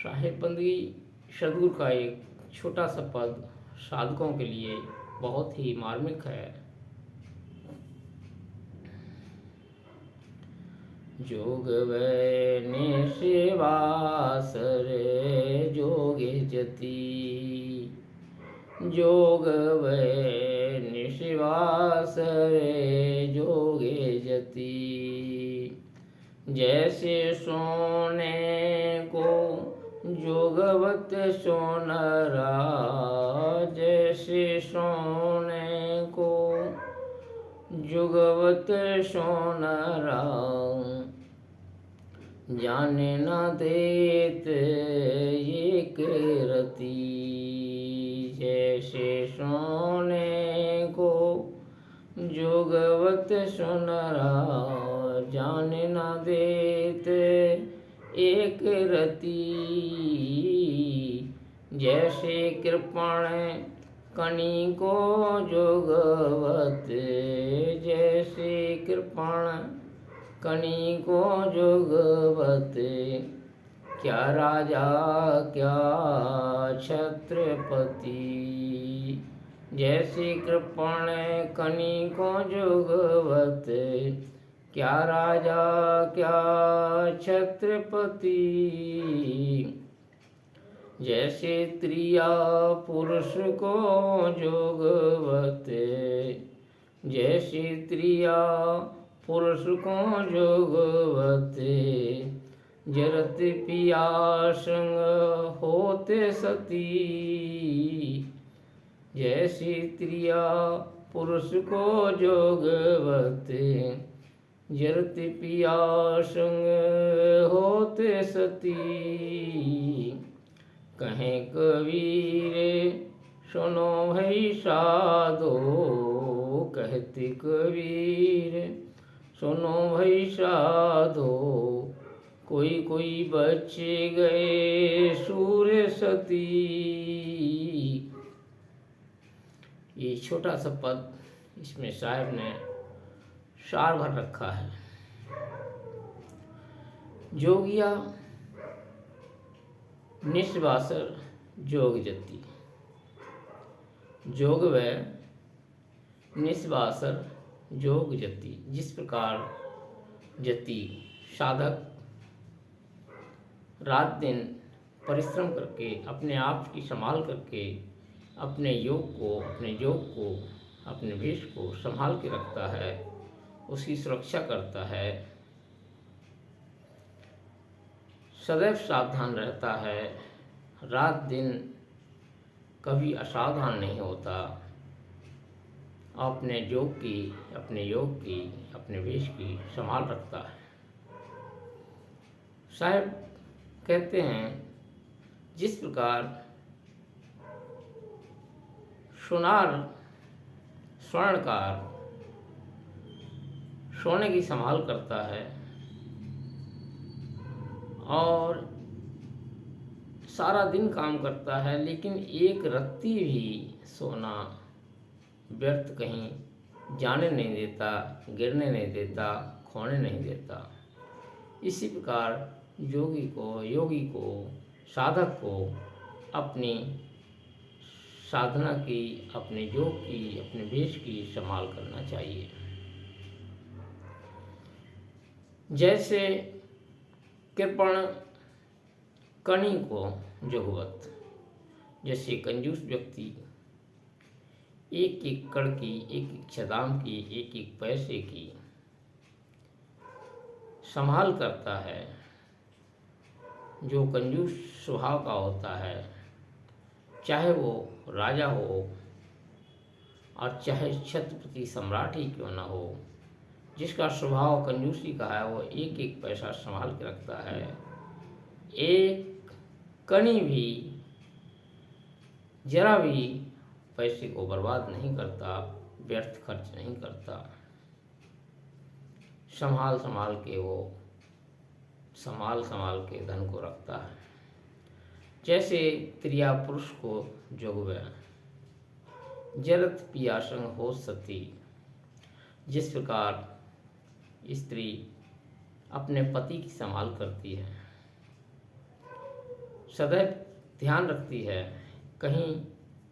साहिब बंदगी सदगुरु का एक छोटा सा पद साधकों के लिए बहुत ही मार्मिक है। जोग वै निशिवास रे जोगे जति, जोग वै निशिवास रे जोगे जति। जैसे सोने को जोगवत सोनरा, जैसे सोने को जोगवत सोनरा। जाने न देत एक रति, जैसे सोने को जोगवत सोनरा। जाने न देत एक रति, जैसे कृपण कनि को जोगवत, जैसे कृपण कनि को जोगवत। क्या राजा क्या छत्रपति, जैसे कृपण कनि को जोगवत। क्या राजा क्या छत्रपति, जैसे त्रिया पुरुष को जोगवत, जैसे त्रिया पुरुष को जोगवत। जरत पिया संग होते सती, जैसे त्रिया पुरुष को जोगवत। जरत पिया संग होते सती, कहें कबीर सुनो भई साधो। कहते कबीर सुनो भई साधो, कोई कोई बच्चे गए सूर्य सती। ये छोटा सा पद, इसमें साहब ने सार भर रखा है। जोगिया निस्वासर जोग जति, जोग व निस्वासर जोग जति। जिस प्रकार जति साधक रात दिन परिश्रम करके अपने आप की संभाल करके अपने योग को, अपने योग को, अपने वेश को संभाल के रखता है, उसकी सुरक्षा करता है, सदैव सावधान रहता है, रात दिन कभी असावधान नहीं होता, अपने योग की, अपने योग की, अपने वेश की संभाल रखता है। साहब कहते हैं जिस प्रकार सोनार स्वर्णकार सोने की संभाल करता है और सारा दिन काम करता है, लेकिन एक रत्ती भी सोना व्यर्थ कहीं जाने नहीं देता, गिरने नहीं देता, खोने नहीं देता। इसी प्रकार योगी को, साधक को अपनी साधना की, अपने योग की, अपने वेश की संभाल करना चाहिए। जैसे कृपण कणि को जोगवत, जैसे कंजूस व्यक्ति एक एक कण की, एक एक छदाम की, एक एक पैसे की संभाल करता है, जो कंजूस स्वभाव का होता है, चाहे वो राजा हो और चाहे छत्रपति सम्राट ही क्यों न हो, जिसका स्वभाव कंजूसी का है, वो एक एक पैसा संभाल के रखता है, एक कणी भी जरा भी पैसे को बर्बाद नहीं करता, व्यर्थ खर्च नहीं करता, संभाल संभाल के धन को रखता है। जैसे त्रिया पुरुष को जोगवे, जरत पियासंग हो सती। जिस प्रकार स्त्री अपने पति की संभाल करती है, सदैव ध्यान रखती है कहीं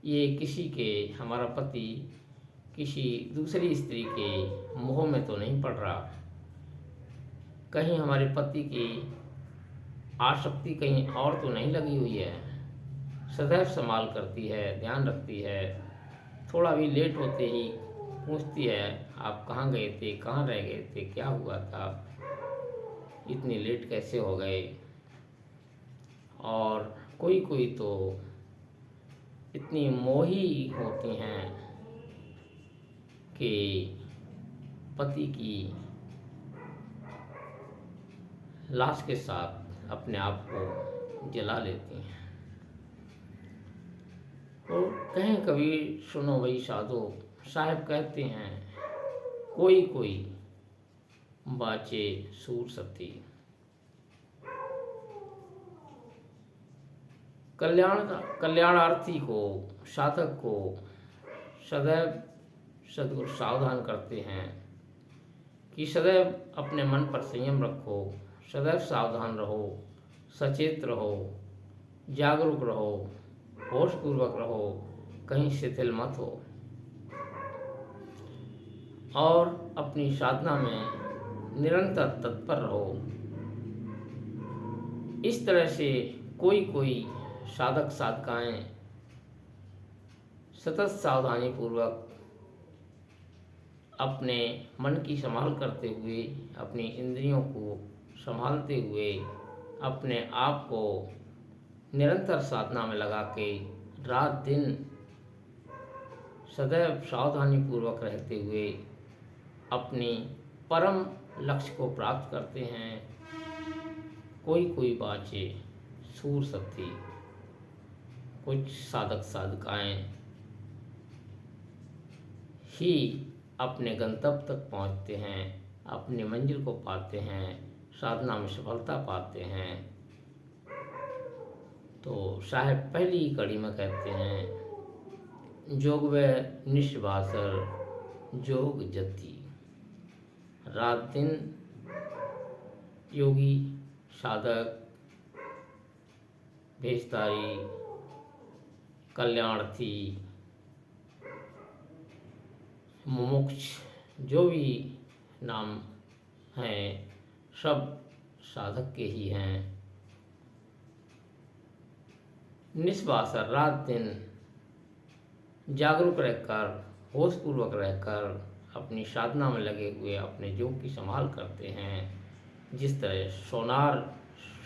ये किसी के, हमारा पति किसी दूसरी स्त्री के मोह में तो नहीं पड़ रहा, कहीं हमारे पति की आसक्ति कहीं और तो नहीं लगी हुई है। सदैव संभाल करती है, ध्यान रखती है। थोड़ा भी लेट होते ही पूछती है, आप कहाँ गए थे, कहाँ रह गए थे, क्या हुआ था, इतनी लेट कैसे हो गए। और कोई कोई तो इतनी मोही होती हैं कि पति की लाश के साथ अपने आप को जला लेती हैं। तो कहें कभी सुनो भाई साधो, साहब कहते हैं कोई कोई बाचे सूर सती। कल्याणार्थी को, साधक को सदैव सद्गुरु सावधान करते हैं कि सदैव अपने मन पर संयम रखो, सदैव सावधान रहो, सचेत रहो, जागरूक रहो, होशपूर्वक रहो, कहीं शिथिल मत हो और अपनी साधना में निरंतर तत्पर रहो। इस तरह से कोई कोई साधक साधकाएं सतत सावधानी पूर्वक अपने मन की संभाल करते हुए, अपनी इंद्रियों को संभालते हुए, अपने आप को निरंतर साधना में लगा के रात दिन सदैव सावधानी पूर्वक रहते हुए अपनी परम लक्ष्य को प्राप्त करते हैं। कोई कोई बाचे सूर सती, कुछ साधक साधकाएं ही अपने गंतव्य तक पहुंचते हैं, अपनी मंजिल को पाते हैं, साधना में सफलता पाते हैं। तो साहब पहली ही कड़ी में कहते हैं, जोग व निष्बासर जोग जति। रात दिन योगी, साधक, भेषधारी, कल्याणार्थी, मुमुक्ष, जो भी नाम हैं सब साधक के ही हैं। निष्बासर रात दिन जागरूक रहकर, होशपूर्वक रहकर अपनी साधना में लगे हुए अपने योग की संभाल करते हैं। जिस तरह सोनार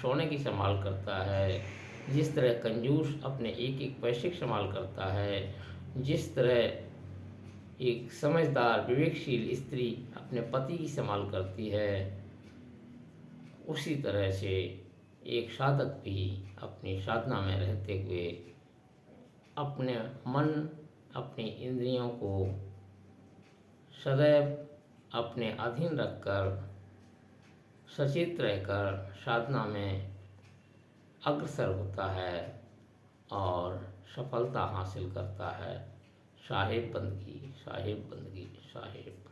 सोने की संभाल करता है, जिस तरह कंजूस अपने एक एक पैसे की संभाल करता है, जिस तरह एक समझदार विवेकशील स्त्री अपने पति की संभाल करती है, उसी तरह से एक साधक भी अपनी साधना में रहते हुए अपने मन, अपनी इंद्रियों को सदैव अपने अधीन रखकर सचेत रहकर साधना में अग्रसर होता है और सफलता हासिल करता है। साहेब बंदगी, साहेब बंदगी, साहेब।